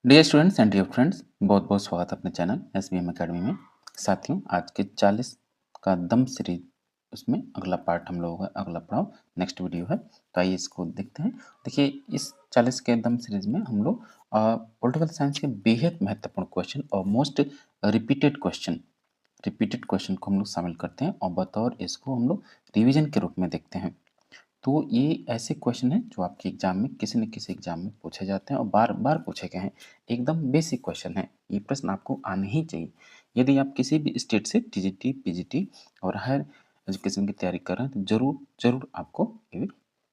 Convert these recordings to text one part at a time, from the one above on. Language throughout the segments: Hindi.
Dear students and dear friends, बहुत बहुत स्वागत है अपने channel S B M academy में। साथियों, आज के 40 का दम सीरीज उसमें अगला पार्ट हम लोगों का अगला पड़ाव नेक्स्ट वीडियो है। तो आइए इसको देखते हैं। देखिए, इस 40 के दम सीरीज में हम लोग पॉलिटिकल साइंस के बेहद महत्वपूर्ण क्वेश्चन और मोस्ट रिपीटेड क्वेश्चन को हम लोग शामिल करते हैं और बतौर इसको हम लोग रिविजन के रूप में देखते हैं। तो ये ऐसे क्वेश्चन हैं जो आपके एग्जाम में किसी न किसी एग्जाम में पूछे जाते हैं और बार बार पूछे गए हैं। एकदम बेसिक क्वेश्चन है, ये प्रश्न आपको आने ही चाहिए। यदि आप किसी भी स्टेट से टीजीटी पीजीटी और हायर एजुकेशन की तैयारी कर रहे हैं तो जरूर जरूर आपको ये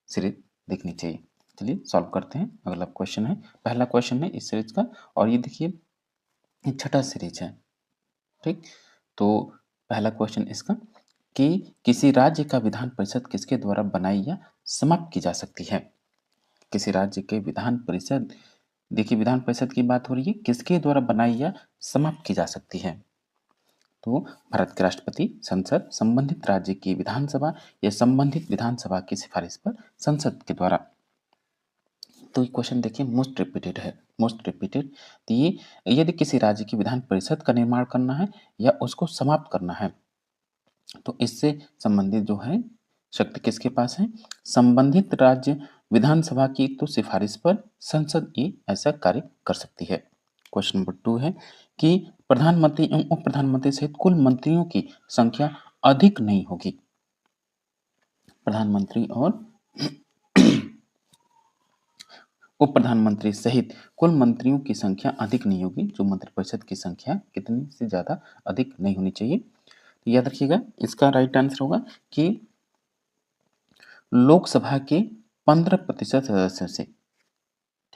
सीरीज देखनी चाहिए। चलिए सॉल्व करते हैं। अगला क्वेश्चन है, पहला क्वेश्चन है इस सीरीज का, और ये देखिए ये छठा सीरीज है। ठीक, तो पहला क्वेश्चन इसका कि किसी राज्य का विधान परिषद किसके द्वारा बनाई या समाप्त की जा सकती है। किसी राज्य के विधान परिषद, देखिए विधान परिषद की बात हो रही है, किसके द्वारा बनाई या समाप्त की जा सकती है। तो भारत के राष्ट्रपति, संसद, संबंधित राज्य की विधानसभा या संबंधित विधानसभा की सिफारिश पर संसद के द्वारा। तो ये क्वेश्चन देखिए मोस्ट रिपीटेड है, मोस्ट रिपीटेड। तो ये यदि किसी राज्य की विधान परिषद का निर्माण करना है या उसको समाप्त करना है तो इससे संबंधित जो है शक्ति किसके पास है, संबंधित राज्य विधानसभा की तो सिफारिश पर संसद ये ऐसा कार्य कर सकती है। क्वेश्चन नंबर 2 है कि प्रधानमंत्री एवं उप प्रधानमंत्री सहित कुल मंत्रियों की संख्या अधिक नहीं होगी। प्रधानमंत्री और उप प्रधानमंत्री सहित कुल मंत्रियों की संख्या अधिक नहीं होगी। जो मंत्रिपरिषद की संख्या कितनी से ज्यादा अधिक नहीं होनी चाहिए। तो याद रखिएगा, इसका राइट आंसर होगा कि लोकसभा के 15% सदस्यों से,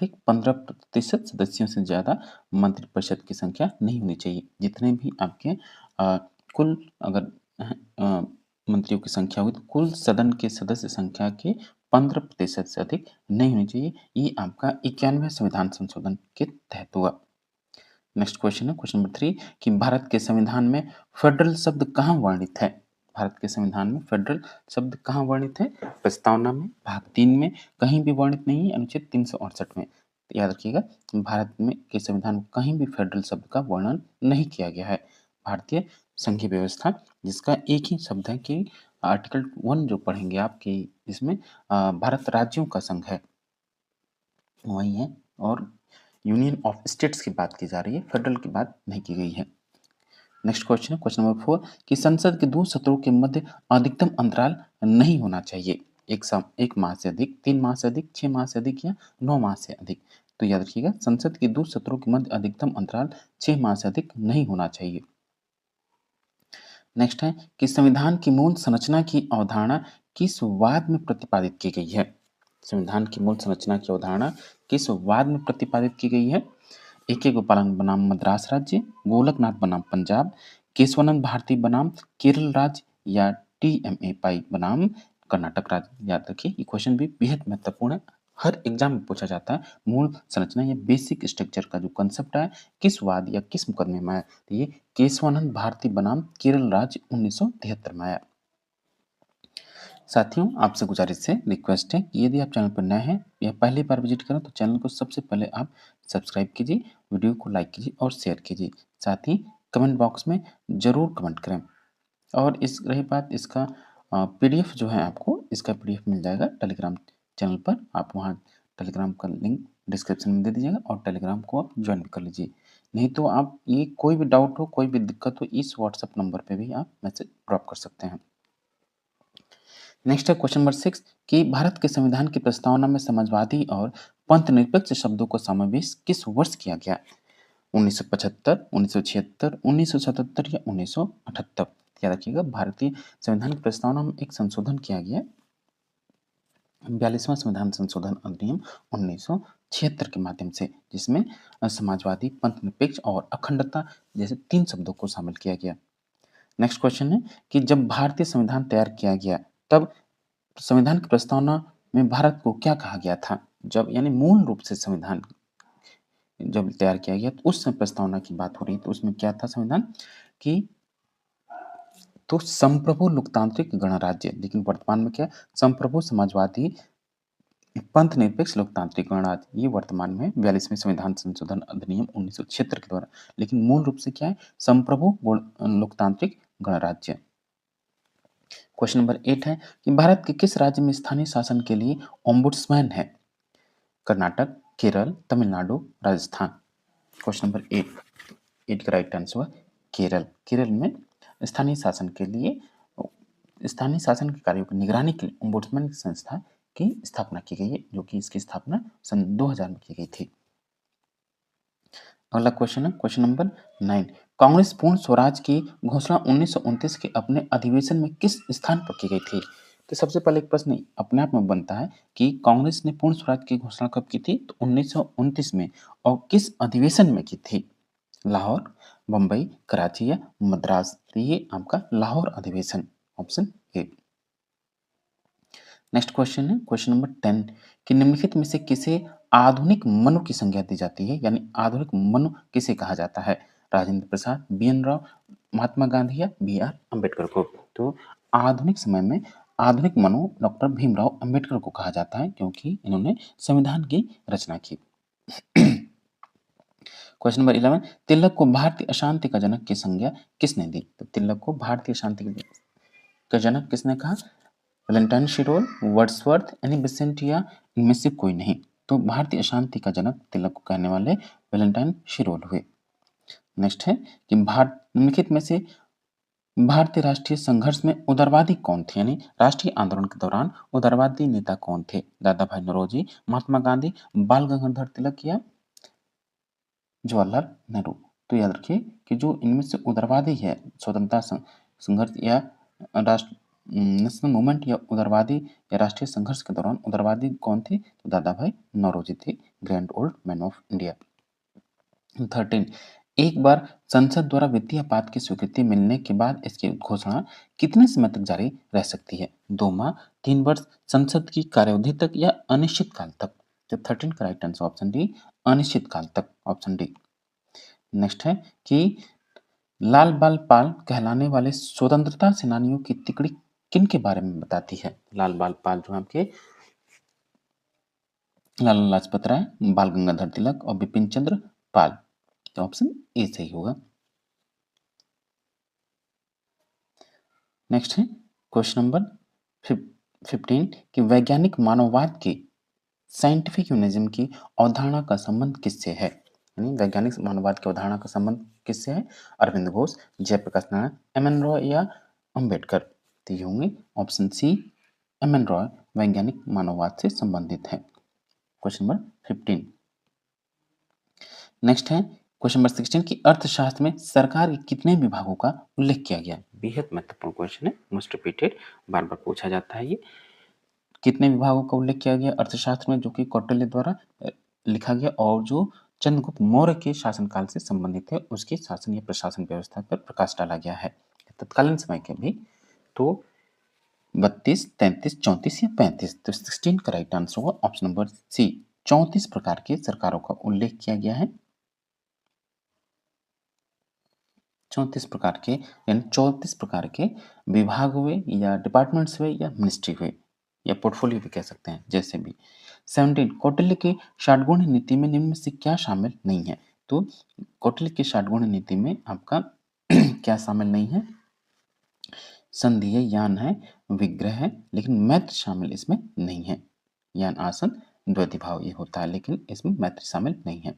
ठीक, 15% सदस्यों से ज्यादा मंत्रिपरिषद की संख्या नहीं होनी चाहिए। जितने भी आपके कुल अगर मंत्रियों की संख्या हुई तो कुल सदन के सदस्य संख्या के 15% से अधिक नहीं होनी चाहिए। ये आपका 91वें संविधान संशोधन के तहत हुआ। नेक्स्ट क्वेश्चन है, क्वेश्चन नंबर 3 कि भारत के संविधान में फेडरल शब्द कहाँ वर्णित है। भारत के संविधान में फेडरल शब्द कहाँ वर्णित है, प्रस्तावना में, भाग 3 में, कहीं भी वर्णित नहीं है, अनुच्छेद 368 में। तो याद रखिएगा, भारत में के संविधान में कहीं भी फेडरल शब्द का वर्णन नहीं किया गया है। भारतीय संघीय व्यवस्था, जिसका एक ही शब्द है कि आर्टिकल 1 जो पढ़ेंगे आपके इसमें भारत राज्यों का संघ है, वही है। और यूनियन ऑफ स्टेट्स की बात की जा रही है, फेडरल की बात नहीं की गई है। नेक्स्ट क्वेश्चन है, क्वेश्चन नंबर 4 कि संसद के दो सत्रों के मध्य अधिकतम अंतराल नहीं होना चाहिए। एक माह से अधिक, 3 माह से अधिक, 6 माह से अधिक या 9 माह से अधिक। तो याद रखिएगा, संसद के दो सत्रों के मध्य अधिकतम अंतराल 6 माह से अधिक नहीं होना चाहिए। नेक्स्ट है कि संविधान की मूल संरचना की अवधारणा किस वाद में प्रतिपादित की गई है। संविधान की मूल संरचना की अवधारणा किस वाद में प्रतिपादित की गई है। AK गोपालन बनाम मद्रास राज्य, गोलकनाथ बनाम पंजाब, केशवानंद भारती बनाम केरल राज्य या TMA पाई बनाम कर्नाटक राज्य। याद रखिए, ये क्वेश्चन भी बेहद महत्वपूर्ण है, हर एग्जाम में पूछा जाता है। मूल संरचना या बेसिक स्ट्रक्चर का जो कंसेप्ट है किस वाद या किस मुकदमे में आया, तो ये केशवानंद भारती बनाम केरल राज्य 1973 में आया। साथियों, आपसे गुजारिश है, रिक्वेस्ट है कि यदि आप चैनल पर नए हैं या पहली बार विजिट करें तो चैनल को सबसे पहले आप सब्सक्राइब कीजिए, वीडियो को लाइक कीजिए और शेयर कीजिए। साथ ही कमेंट बॉक्स में ज़रूर कमेंट करें। और इस रही बात इसका PDF जो है, आपको इसका PDF मिल जाएगा टेलीग्राम चैनल पर। आप वहाँ टेलीग्राम का लिंक डिस्क्रिप्शन में दे दीजिएगा और टेलीग्राम को आप ज्वाइन कर लीजिए। नहीं तो आप ये कोई भी डाउट हो, कोई भी दिक्कत हो, इस व्हाट्सएप नंबर पे भी आप मैसेज ड्रॉप कर सकते हैं। नेक्स्ट है क्वेश्चन नंबर 6 कि भारत के संविधान की प्रस्तावना में समाजवादी और पंथ निरपेक्ष शब्दों का समावेश किस वर्ष किया गया। 1975, 1976, 1977 या 1978। याद रखिएगा, भारतीय संविधान की प्रस्तावना में एक संशोधन किया गया, 42वां संविधान संशोधन अधिनियम 1976 के माध्यम से, जिसमें समाजवादी, पंथ निरपेक्ष और अखंडता जैसे 3 शब्दों को शामिल किया गया। नेक्स्ट क्वेश्चन है कि जब भारतीय संविधान तैयार किया गया तब संविधान की प्रस्तावना में भारत को क्या कहा गया था। जब यानी मूल रूप से संविधान जब तैयार किया गया तो उस समय प्रस्तावना की बात हो रही, तो उसमें क्या था संविधान कि तो संप्रभु लोकतांत्रिक गणराज्य, लेकिन वर्तमान में क्या, संप्रभु समाजवादी पंथ निरपेक्ष लोकतांत्रिक गणराज्य, ये वर्तमान में 42वें संविधान संशोधन अधिनियम 1976 के द्वारा, लेकिन मूल रूप से क्या है, संप्रभु लोकतांत्रिक गणराज्य। क्वेश्चन नंबर 8 है कि भारत के किस राज्य में स्थानीय शासन के लिए ओम्बुड्समैन है? कर्नाटक, केरल, तमिलनाडु, राजस्थान। क्वेश्चन नंबर 8 का राइट आंसर हुआ केरल। केरल में स्थानीय शासन के लिए, स्थानीय शासन के कार्यों की निगरानी के लिए ओम्बुड्समैन की संस्था की स्थापना की गई है, जो कि इसकी स्थापना सन 2000 में की गई थी। अगला क्वेश्चन है क्वेश्चन नंबर 9। कांग्रेस पूर्ण स्वराज की घोषणा 1929 के अपने अधिवेशन में किस स्थान पर की गई थी? तो सबसे पहले एक प्रश्न अपने आप में बनता है कि कांग्रेस ने पूर्ण स्वराज की घोषणा कब की थी? तो 1929 में। और किस अधिवेशन में की थी? लाहौर, बंबई, कराची या मद्रास? तो ये आपका लाहौर अधिवेशन, ऑप्शन ए। नेक्स्ट क्वेश्चन है क्वेश्चन नंबर 10 कि निम्नलिखित में से किसे आधुनिक मनु की संज्ञा दी जाती है, यानी आधुनिक मनु किसे कहा जाता है? राजेंद्र प्रसाद, बी.एन. राव, महात्मा गांधी या बी.आर. अम्बेडकर को? तो आधुनिक समय में आधुनिक मनु डॉक्टर भीमराव अम्बेडकर को कहा जाता है, क्योंकि इन्होंने संविधान की रचना की। क्वेश्चन नंबर 11 तिलक को भारतीय अशांति का जनक की संज्ञा किसने दी? तो तिलक को भारतीय शांति का जनक किसने कहा? Valentine Shirol, Wordsworth, Annie Besant या इनमें से कोई नहीं? तो भारतीय अशांति का जनक तिलक को कहने वाले वैलेंटाइन शिरोल हुए। नेक्स्ट है कि निम्नलिखित में से भारतीय राष्ट्रीय संघर्ष में उदारवादी कौन थे, यानी राष्ट्रीय आंदोलन के दौरान उदारवादी नेता कौन थे? दादा भाई नौरोजी, महात्मा गांधी, बाल गंगाधर तिलक या जवाहरलाल नेहरू? तो याद रखिए कि जो इनमें से उदारवादी है, स्वतंत्रता संघर्ष या राष्ट्र नेशनल मूवमेंट या उदारवादी या राष्ट्रीय संघर्ष के दौरान उदारवादी कौन थे? तो दादा भाई नौरोजी थे, grand old man of India. 13 एक बार संसद द्वारा वित्तीय आपात की स्वीकृति मिलने के बाद इसकी घोषणा कितने समय तक जारी रह सकती है? 2 माह, 3 वर्ष, संसद की कार्यावधि तक या अनिश्चित काल तक? तो 13 का राइट आंसर ऑप्शन डी, अनिश्चित काल तक, ऑप्शन डी। नेक्स्ट है कि लाल बाल पाल कहलाने वाले स्वतंत्रता सेनानियों की तिकड़ी किन के बारे में बताती है? लाल बाल पाल जो आपके लाला लाजपत राय, बाल गंगाधर तिलक और बिपिन चंद्र पाल। तो ऑप्शन ए सही होगा। नेक्स्ट है क्वेश्चन नंबर 15 कि वैज्ञानिक मानववाद की साइंटिफिक ह्यूमनिज्म की अवधारणा का संबंध किससे है? यानी वैज्ञानिक मानववाद की अवधारणा का संबंध किससे है? अरविंद घोष, जयप्रकाश नारायण, एम.एन. रॉय या अंबेडकर? तो ये होंगे ऑप्शन सी, एम.एन. रॉय वैज्ञानिक मानववाद से संबंधित है। Question number 15। नेक्स्ट है क्वेश्चन नंबर 16 की अर्थशास्त्र में सरकार के कितने विभागों का उल्लेख किया गया? बेहद महत्वपूर्ण क्वेश्चन है, मोस्ट रिपीटेड, बार बार पूछा जाता है ये। कितने विभागों का उल्लेख किया गया अर्थशास्त्र में, जो कि कौटिल्य द्वारा लिखा गया और जो चंद्रगुप्त मौर्य के शासनकाल से संबंधित है, उसके शासन या प्रशासन व्यवस्था पर प्रकाश डाला गया है तत्कालीन समय के भी। तो 32, 33, 34 या 35? तो 16 का राइट आंसर होगा ऑप्शन नंबर सी, 34 प्रकार की सरकारों का उल्लेख किया गया है। 34 प्रकार के, यानी 34 प्रकार के विभाग हुए या डिपार्टमेंट्स हुए या मिनिस्ट्री हुए या पोर्टफोलियो भी कह सकते हैं, जैसे भी। 17 कौटिल्य की षाटगुण नीति में निम्न में से क्या शामिल नहीं है? तो कौटिल्य की षाटगुण नीति में आपका क्या शामिल नहीं है? संधि है, यान है, विग्रह है, लेकिन मैत्र शामिल इसमें नहीं है। यान, आसन, द्वैतिभाव ये होता है, लेकिन इसमें मैत्र शामिल नहीं है।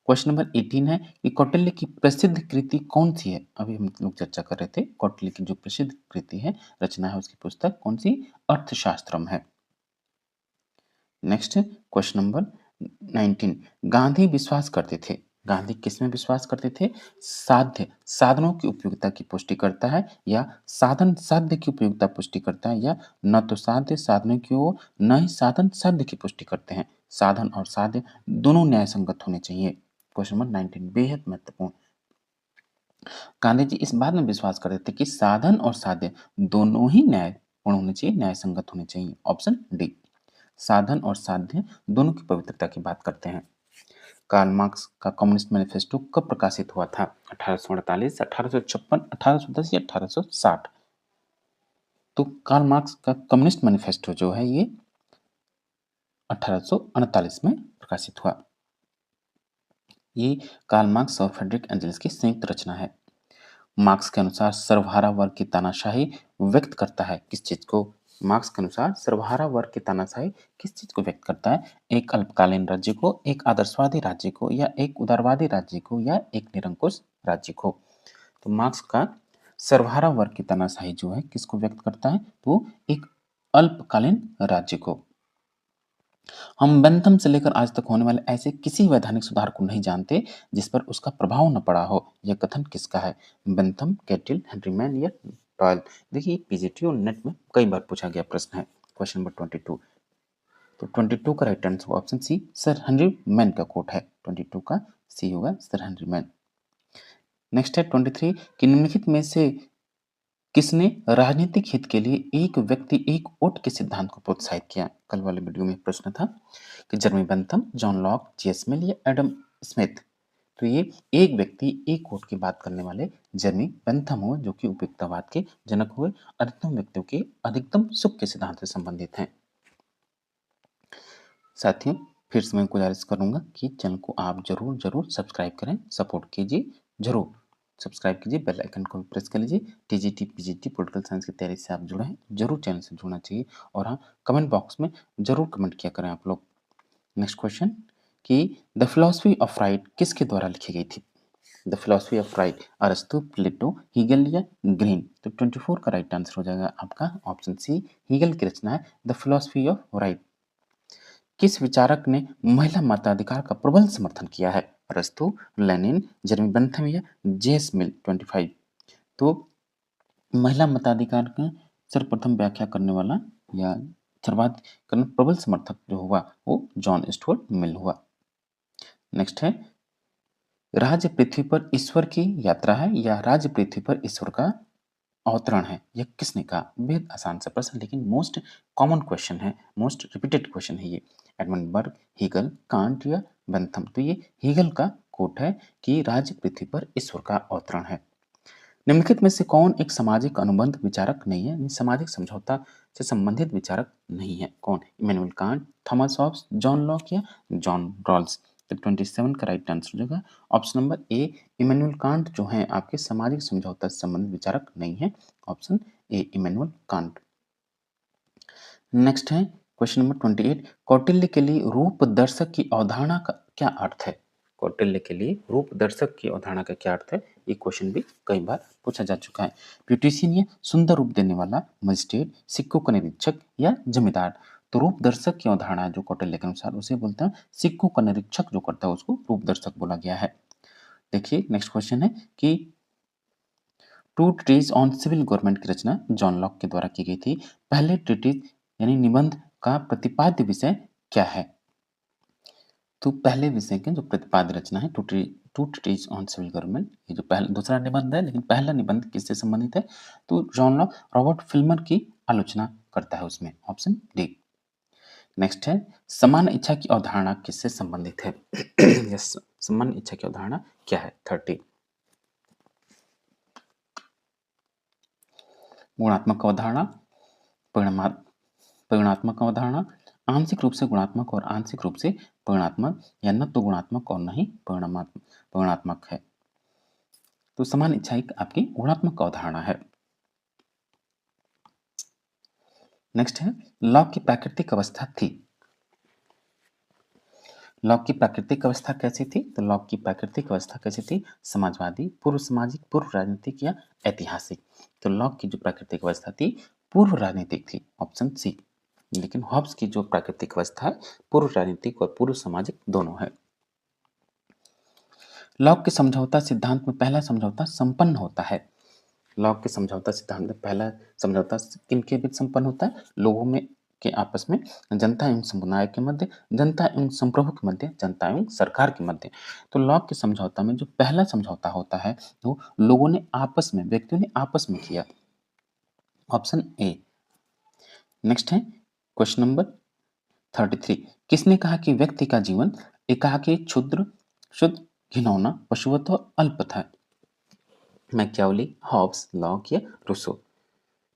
क्वेश्चन नंबर 18 है कि कौटिल्य की प्रसिद्ध कृति कौन सी है? अभी हम लोग चर्चा कर रहे थे कौटिल्य की जो प्रसिद्ध कृति है, रचना है, उसकी पुस्तक कौन सी? अर्थशास्त्रम है। नेक्स्ट क्वेश्चन नंबर 19 गांधी विश्वास करते थे, गांधी किसमें विश्वास करते थे? साध्य साधनों की उपयोगिता की पुष्टि करता है या साधन साध्य की उपयोगिता पुष्टि करता है, या न तो साध्य साधनों की ओर न ही साधन साध्य की पुष्टि करते हैं? साधन और साध्य दोनों न्याय संगत होने चाहिए। क्वेश्चन नंबर 19 बेहद महत्वपूर्ण। गांधी जी इस बात में विश्वास करते थे कि साधन और साध्य दोनों ही न्यायपूर्ण होने चाहिए, न्याय संगत होने चाहिए, ऑप्शन डी। साधन और साध्य दोनों की पवित्रता की बात करते हैं। कार्ल मार्क्स का कम्युनिस्ट मैनिफेस्टो कब प्रकाशित हुआ था? 1848, 1856, 1810 या 1860? तो कार्ल मार्क्स का कम्युनिस्ट मैनिफेस्टो जो है ये 1848 में प्रकाशित हुआ। ये कार्ल मार्क्स और फ्रेडरिक एंजल्स की संयुक्त रचना है। मार्क्स के अनुसार सर्वहारा वर्ग की तानाशाही व्यक्त करता है किस चीज को? मार्क्स के अनुसार सर्वहारा वर्ग की तानाशाही किस चीज को व्यक्त करता है? एक अल्पकालीन राज्य को, एक आदर्शवादी राज्य को, या एक उदारवादी राज्य को, या एक निरंकुश राज्य को? तो मार्क्स का सर्वहारा वर्ग की तानाशाही जो है किसको व्यक्त करता है? तो एक अल्पकालीन राज्य को। हम बेंथम से लेकर आज तक होने वाले ऐसे किसी वैधानिक सुधार को नहीं जानते जिस पर उसका प्रभाव न पड़ा हो। यह कथन किसका है? बेंथम, कैटिल, हेनरी या टॉयल? देखिए पीजीटी और नेट में कई बार पूछा गया प्रश्न है। Question number 22। तो 22 का right answer option C sir Henry Maine का कोट है। 22 का सी होगा सर हेनरी मैन। नेक्स्ट है 23 कि निम्नलिखित में से किसने राजनीतिक हित के लिए एक व्यक्ति एक वोट के सिद्धांत को प्रोत्साहित किया? कल वाले वीडियो में प्रश्न था कि जर्मी बेंथम, जॉन लॉक, जेएस मिल या एडम स्मिथ? तो ये एक व्यक्ति एक वोट की बात करने वाले जर्मी बेंथम हुए जो कि उपयुक्तवाद के जनक हुए, अधिकतम व्यक्तियों के अधिकतम सुख के सिद्धांत से संबंधित हैं। साथियों फिर से मैं गुजारिश करूंगा कि चैनल को आप जरूर जरूर सब्सक्राइब करें, सपोर्ट कीजिए, जरूर सब्सक्राइब कीजिए, बेल आइकन को प्रेस कर लीजिए। टीजीटी पीजीटी पॉलिटिकल साइंस की तैयारी से आप जुड़े हैं, जरूर चैनल से जुड़ना चाहिए। और हाँ, कमेंट बॉक्स में जरूर कमेंट किया करें आप लोग। नेक्स्ट क्वेश्चन कि द फिलॉसफी ऑफ राइट किसके द्वारा लिखी गई थी? द फिलॉसफी ऑफ राइट अरस्तु, प्लेटो, हीगल या ग्रीन? तो 24 का राइट आंसर हो जाएगा आपका ऑप्शन सी, हीगल की रचना है द फिलॉसफी ऑफ राइट। किस विचारक ने महिला मताधिकार का प्रबल समर्थन किया है? अरस्तु, लेनिन, जर्मी बेंथम या जेएस मिल? 25। तो महिला मताधिकार का सर्वप्रथम व्याख्या करने वाला या सर्वाधिक प्रबल समर्थक जो हुआ वो जॉन स्टुअर्ट मिल हुआ। नेक्स्ट है राज्य पृथ्वी पर ईश्वर की यात्रा है या राज्य पृथ्वी पर ईश्वर का अवतरण है? यह किसने कहा? बेहद आसान सा प्रश्न लेकिन मोस्ट कॉमन क्वेश्चन है, मोस्ट रिपीटेड क्वेश्चन है ये। एडमंड बर्ग, हीगल, कांट या बेंथम? तो ये हीगल का कोट है कि राज्य पृथ्वी पर ईश्वर का अवतरण है। निम्नलिखित में से कौन एक सामाजिक अनुबंध विचारक नहीं है, यानी सामाजिक समझौता से संबंधित विचारक नहीं है? कौन? Immanuel Kant, Thomas Hobbes, John lock या जॉन रॉल्स? तो 27 का राइट आंसर हो जाएगा option number A, Immanuel Kant जो है आपके सामाजिक समझौता से संबंधित विचारक नहीं है। Option A, Immanuel Kant. Next है क्वेश्चन नंबर 28, कौटिल्य के लिए रूप दर्शक की अवधारणा का क्या अर्थ है? कौटिल्य के लिए रूप दर्शक की अवधारणा का क्या अर्थ है? ये क्वेश्चन भी कई बार पूछा जा चुका है। ब्यूटिशियन या सुंदर रूप देने वाला, मजिस्ट्रेट, सिक्कों का निरीक्षक या जमींदार? तो रूप दर्शक की अवधारणा जो कौटिल्य के अनुसार उसे बोलते हैं सिक्कों का निरीक्षक जो करता है उसको रूप दर्शक बोला गया है। देखिए नेक्स्ट क्वेश्चन है कि two treatises on civil government की रचना जॉन लॉक के द्वारा की गई थी। पहले ट्रीटीज यानी निबंध का प्रतिपाद्य विषय क्या है? तो पहले विषय के जो प्रतिपाद्य रचना है two treatises on civil government, ये जो पहला दूसरा निबंध है लेकिन पहला निबंध किससे संबंधित है? तो जॉन लॉक रॉबर्ट फिल्मर की आलोचना करता है उसमें। Option D. नेक्स्ट है समान इच्छा की अवधारणा किससे संबंधित है? यस, समान इच्छा की अवधारणा क्या है? 30। गुणात्मक अवधारणा, परिमाणात्मक अवधारणा, आंशिक रूप से गुणात्मक और आंशिक रूप से परिमाणात्मक, या न तो गुणात्मक और न ही परिमाणात्मक है। तो समान इच्छा एक आपकी गुणात्मक अवधारणा है। नेक्स्ट है लॉक की प्राकृतिक अवस्था थी। लॉक की प्राकृतिक अवस्था कैसी थी? तो लॉक की प्राकृतिक अवस्था कैसी थी? समाजवादी, पूर्व सामाजिक, पूर्व राजनीतिक या ऐतिहासिक? तो लॉक की जो प्राकृतिक अवस्था थी पूर्व राजनीतिक थी। Option C. लेकिन हॉब्स की जो प्राकृतिक अवस्था है पूर्व राजनीतिक और पूर्व सामाजिक दोनों है। लॉक के समझौता सिद्धांत में पहला समझौता संपन्न होता है। लॉक के समझौता सिद्धांत में पहला समझौता किनके बीच संपन्न होता है? लोगों में के आपस में, जनता एवं समुदाय के मध्य, जनता एवं संप्रभु के मध्य, जनता एवं सरकार के मध्य। तो लॉक के समझौता में जो पहला समझौता होता है तो लोगों ने आपस में, व्यक्तियों ने आपस में किया। Option A. नेक्स्ट है क्वेश्चन नंबर 33, किसने कहा कि व्यक्ति का जीवन एकाकी, क्षुद्र, शुद्ध, घिनौना, पशुवत और अल्प था? मैकियावेली, हॉब्स, लॉक या रूसो?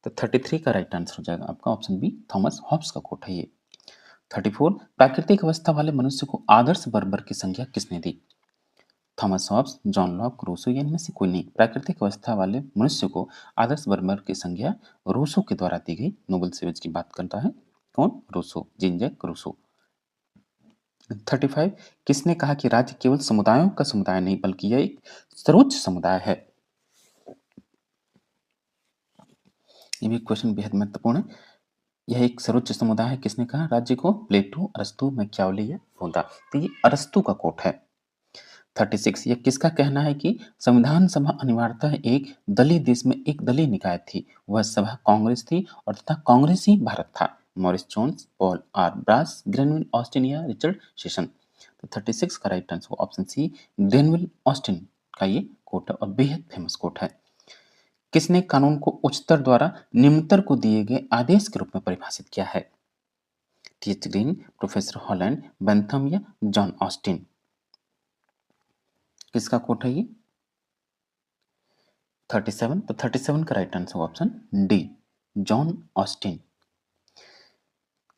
तो 33 का राइट आंसर हो जाएगा आपका ऑप्शन बी, थॉमस हॉब्स का कोट है ये। 34 प्राकृतिक अवस्था वाले मनुष्य को आदर्श बर्बर की संज्ञा किसने दी? Thomas Hobbes, John Locke, Rousseau या इनमें से कोई नहीं। प्राकृतिक अवस्था वाले मनुष्य को आदर्श बर्बर की संज्ञा रूसो के द्वारा दी गई। नोबेल सीरीज की बात करता है कौन? Rousseau, Jean Jacques Rousseau. 35 किसने कहा कि राज्य केवल समुदायों का समुदाय नहीं बल्कि यह एक सर्वोच्च समुदाय है? ये भी क्वेश्चन बेहद महत्वपूर्ण है। यह एक सर्वोच्च समुदाय है, किसने कहा राज्य को? प्लेटो, अरस्तू, मैकियावेली या रोदा। तो ये अरस्तू का कोट है। 36 ये किसका कहना है कि संविधान सभा अनिवार्यतः एक दलीय देश में एक दलीय निकाय थी? वह सभा कांग्रेस थी और तथा कांग्रेस ही भारत था। Morris Jones, Paul R Brass, Granville Austin या रिचर्ड सेशन। तो 36 का right answer option C Granville Austin का ये कोट है और बेहद फेमस कोट है। किसने कानून को उच्चतर द्वारा निम्नतर को दिए गए आदेश के रूप में परिभाषित किया है? TH. Green, professor Holland, Bentham या जॉन ऑस्टिन? किसका कोट है ये? 37 तो 37 का right answer option D John Austin.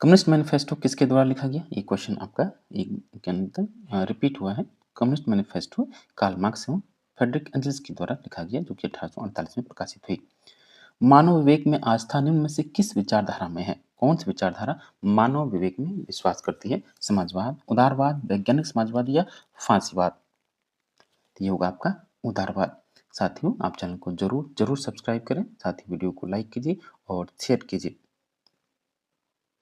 Communist manifesto किसके द्वारा लिखा गया? ये क्वेश्चन आपका एक के अंदर रिपीट हुआ है। कम्युनिस्ट मैनिफेस्टो कार्ल मार्क्स एवं फ्रेडरिक एंजल्स के द्वारा लिखा गया जो कि 1848 में प्रकाशित हुई। मानव विवेक में आस्था निम्न में से किस विचारधारा में है? कौन सी विचारधारा मानव विवेक में विश्वास करती है? समाजवाद, उदारवाद, वैज्ञानिक समाजवाद या फांसीवाद? तो ये होगा आपका उदारवाद। साथियों आप चैनल को जरूर जरूर सब्सक्राइब करें, साथ ही वीडियो को लाइक कीजिए और शेयर कीजिए।